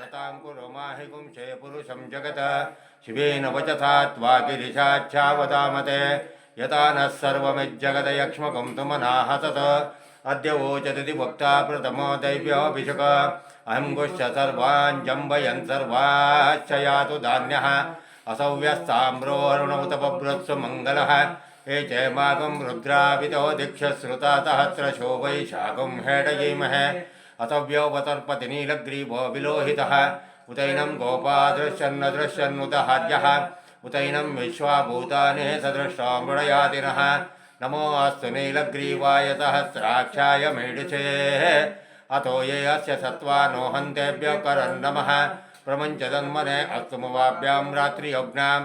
सतां कुरु माहि पुंसे पुरुषं जगत् शिवेन वचसा त्वा गिरिशाच्छावदामते यथा नः सर्वमिज्जगदयक्ष्मकं तु मनाः तत् अद्य वोचति वक्ता प्रथमो दैव्योऽभिषक अहं गुश्च सर्वान् जम्बयन् सर्वाश्च यातु धान्यः असौ व्यस्ताम्रोऽरुणमुतपभृत्सु मङ्गलः हे चैमागं रुद्राभितो दीक्षश्रुता सहस्रशो वैशाखं हेडयीमहे असव्योपतर्पति नीलग्रीवो विलोहितः उतैनं गोपादृश्यन्न दृश्यन्नुतहार्यः उतैनं विश्वाभूतानि सदृष्टो मृडयातिनः नमो अस्तु नीलग्रीवाय सहस्राक्षाय मीडिचे अतो ये अस्य सत्त्वानो हन्तेभ्यो करन्नमः प्रमुञ्चदन्मने अस्तु मुवाभ्यां रात्रियोग्नां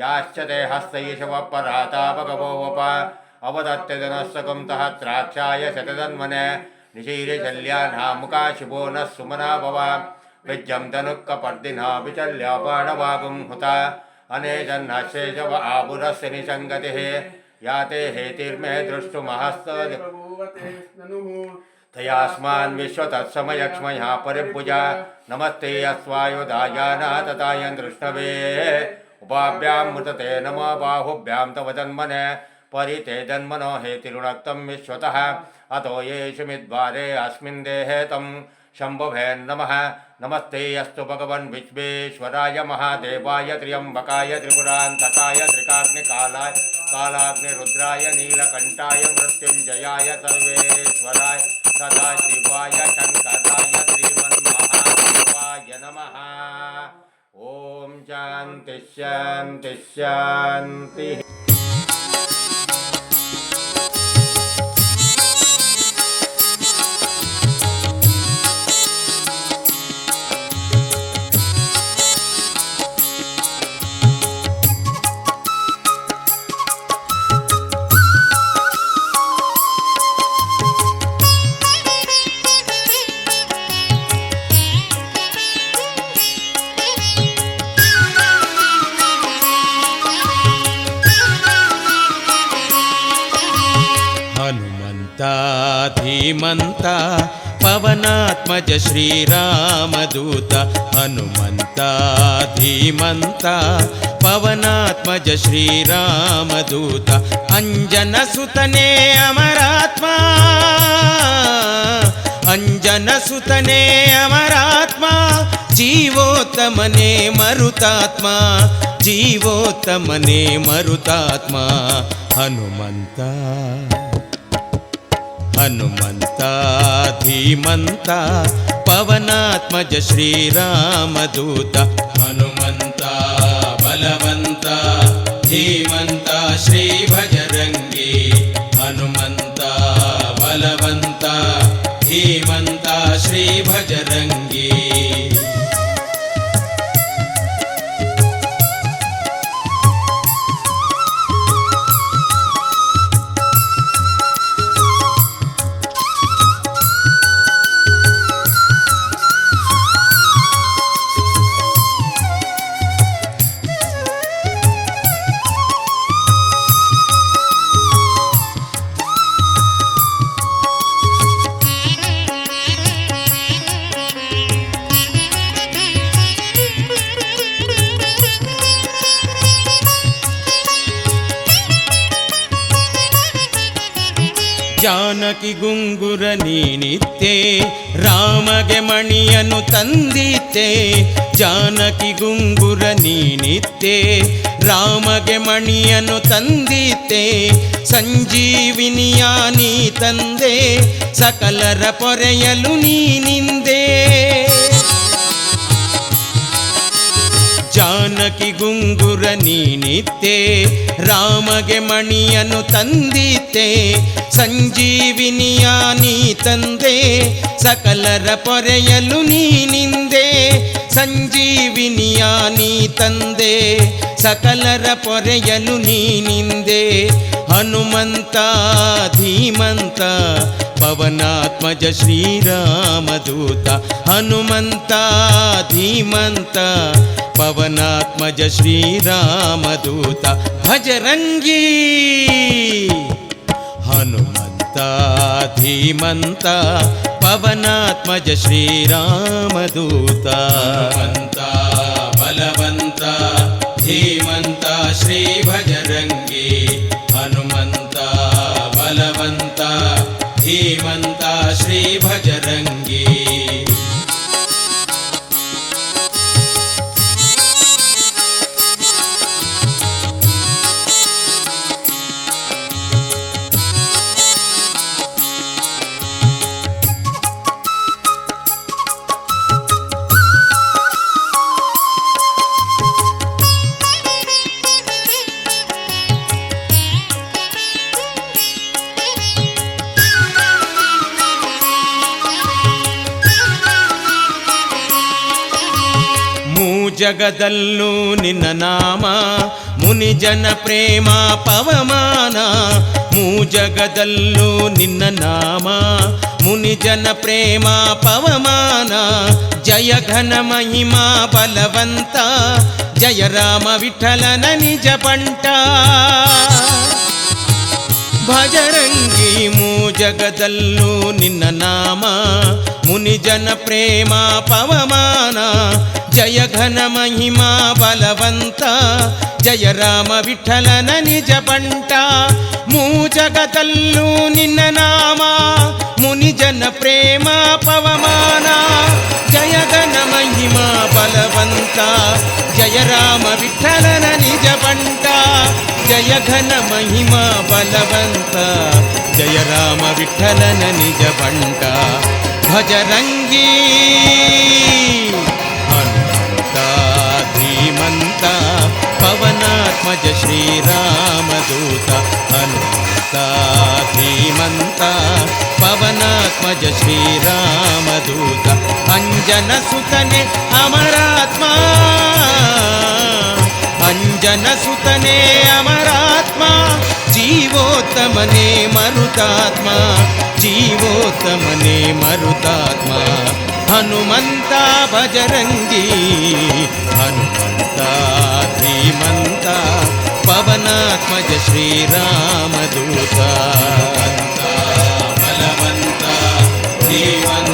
याश्च ते हस्तैषवपराता भगवोप अवदत्यजनस्सकं सहस्राक्षाय शतदन्मने निशीर्यशल्यानामुकाशिभो नः सुमना भव विज्जं धनुक्कपर्दिना विचल्यापाणवागुं हुता अनेजन्नशेषव आपुरस्य निसङ्गतिः याते हेतिर्मे दृष्टुमहस्तद् तयास्मान् विश्वतत्समयक्ष्मया परिभुजा नमस्ते अस्वायुधायाना तथायन् दृष्णवे उपाभ्यां मृतते नमो बाहुभ्यां तव जन्मने परिते जन्मनो हेतिरुणक्तं विश्वतः अतो येषु मिद्वारे अस्मिन् देहे तं शम्भुवे नमः नमस्ते अस्तु भगवन् विश्वेश्वराय महादेवाय त्र्यम्बकाय त्रिपुरान्तकाय त्रिकाग्निकालाय कालाग्निरुद्राय नीलकण्ठाय मृत्युञ्जयाय सर्वेश्वराय सदाशिवाय शङ्कराय श्रीमन्महादेवाय नमः। ॐ शान्ति शान्ति शान्तिः। ಧೀಮಂತ ಪವನಾತ್ಮಜ ಶ್ರೀರಾಮದೂತ ಹನುಮಂತ ಧೀಮಂತ ಪವನಾತ್ಮಜ ಶ್ರೀರಾಮದೂತ ಅಂಜನ ಸುತನೇ ಅಮರಾತ್ಮ ಅಂಜನ ಸುತನೇ ಅಮರಾತ್ಮ ಜೀವೋತ್ತಮನೇ ಮರುತಾತ್ಮ ಜೀವೋತ್ತಮನೇ ಮರುತಾತ್ಮ ಹನುಮಂತ ಹನುಮಂತ ಧೀಮಂತ ಪವನಾತ್ಮಜ ಶ್ರೀರಾಮದೂತ ಹನುಮಂತ ಬಲವಂತ ಧೀಮಂತ ಶ್ರೀ ಭಜರಂಗಿ ಹನುಮಂತ ಬಲವಂತ ಧೀಮಂತ ಶ್ರೀ ಭಜರಂಗಿ ಜಾನಕಿ ಗುಂಗುರ ನೀನಿತ್ತೆ ರಾಮಗೆ ಮಣಿಯನ್ನು ತಂದಿತ್ತೆ ಜಾನಕಿ ಗುಂಗುರ ನೀನಿತ್ತೆ ರಾಮಗೆ ಮಣಿಯನ್ನು ತಂದಿತ್ತೆ ಸಂಜೀವಿನಿಯ ನೀ ತಂದೆ ಸಕಲರ ಪೊರೆಯಲು ನೀನಿಂದೆ ಜಾನಕಿ ಗುಂಗುರ ನೀನಿತ್ತೆ ರಾಮಗೆ ಮಣಿಯನ್ನು ತಂದಿತ್ತೆ ಸಂಜೀವಿನಿಯ ನೀ ತಂದೆ ಸಕಲರ ಪೊರೆಯಲು ನೀನಿಂದೆ ಸಂಜೀವಿನಿಯ ನೀ ತಂದೆ ಸಕಲರ ಪೊರೆಯಲು ನೀನಿಂದೆ ಹನುಮಂತ ಧೀಮಂತ ಪವನಾತ್ಮಜ ಶ್ರೀರಾಮದೂತ ಹನುಮಂತ ಧೀಮಂತ ಪವನಾತ್ಮಜ ಶ್ರೀರಾಮದೂತ ಭಜರಂಗಿ ಹನುಮಂತ ಧೀಮಂತ ಪವನಾತ್ಮಜ ಶ್ರೀರಾಮದೂತ. ಹನುಮಂತ ಬಲವಂತ ಧೀಮಂತ ಶ್ರೀ ಭಜರಂಗಿ. ಹನುಮಂತ ಬಲವಂತ ಧೀಮಂತ ಶ್ರೀ ಭಜರಂಗಿ. ಜಗದಲ್ಲೂ ನಿನ್ನ ನಾಮ ಮುನಿ ಜನ ಪ್ರೇಮ ಪವಮಾನ. ಜಗದಲ್ಲೂ ನಿನ್ನ ನಾಮ ಮುನಿ ಜನ ಪ್ರೇಮ ಪವಮಾನ. ಜಯ ಘನ ಮಹಿಮಾ ಬಲವಂತ ಜಯ ರಾಮ ವಿಠಲನ ನಿಜ ಬಂಟ. ಭಜರಂಗಿ ಜಗದಲ್ಲೂ ನಿನ್ನ ನಾಮ ಮುನಿ ಜನ ಪ್ರೇಮ ಪವಮಾನ. ಜಯ ಘನ ಮಹಿಮಾ ಬಲವಂತ ಜಯ ರಾಮ ವಿಠಲನ ನಿಜ ಬಂಟ. ಜಗದಲ್ಲೂ ನಿನ್ನ ನಾಮ ಮುನಿ ಜನ ಪ್ರೇಮ ಪವಮಾನ. ಜಯ ಘನ ಮಹಿಮಾ ಬಲವಂತ ಜಯ ರಾಮ ವಿಠಲನ ನಿಜ ಬಂಟ. ಜಯ ಘನ ಮಹಿಮಾ ಬಲವಂತ ಜಯ ರಾಮ ವಿಠಲನ ನಿಜ ಬಂಟ. ಭಜರಂಗಿ ಹನುಮಂತ ಧೀಮಂತ ಪವನಾತ್ಮಜ ಶ್ರೀರಾಮದೂತ. ಹನುಮಂತ ಧೀಮಂತ ಪವನಾತ್ಮಜ ಶ್ರೀರಾಮದೂತ. ಅಂಜನ ಸುತನೆ ಅಮರಾತ್ಮ ಅಂಜನ ಸುತನೆ ಅಮರಾತ್ಮ. ಜೀವೋತ್ತಮನೆ ಮರುತಾತ್ಮ ಜೀವೋತ್ತಮನೆ ಮರುತಾತ್ಮ. ಹನುಮಂತ ಭಜರಂಗಿ ಹನುಮಂತ ಧೀಮಂತ ಪವನಾತ್ಮಜ ಶ್ರೀರಾಮದೂತ. ಬಲವಂತ ಧೀಮಂತ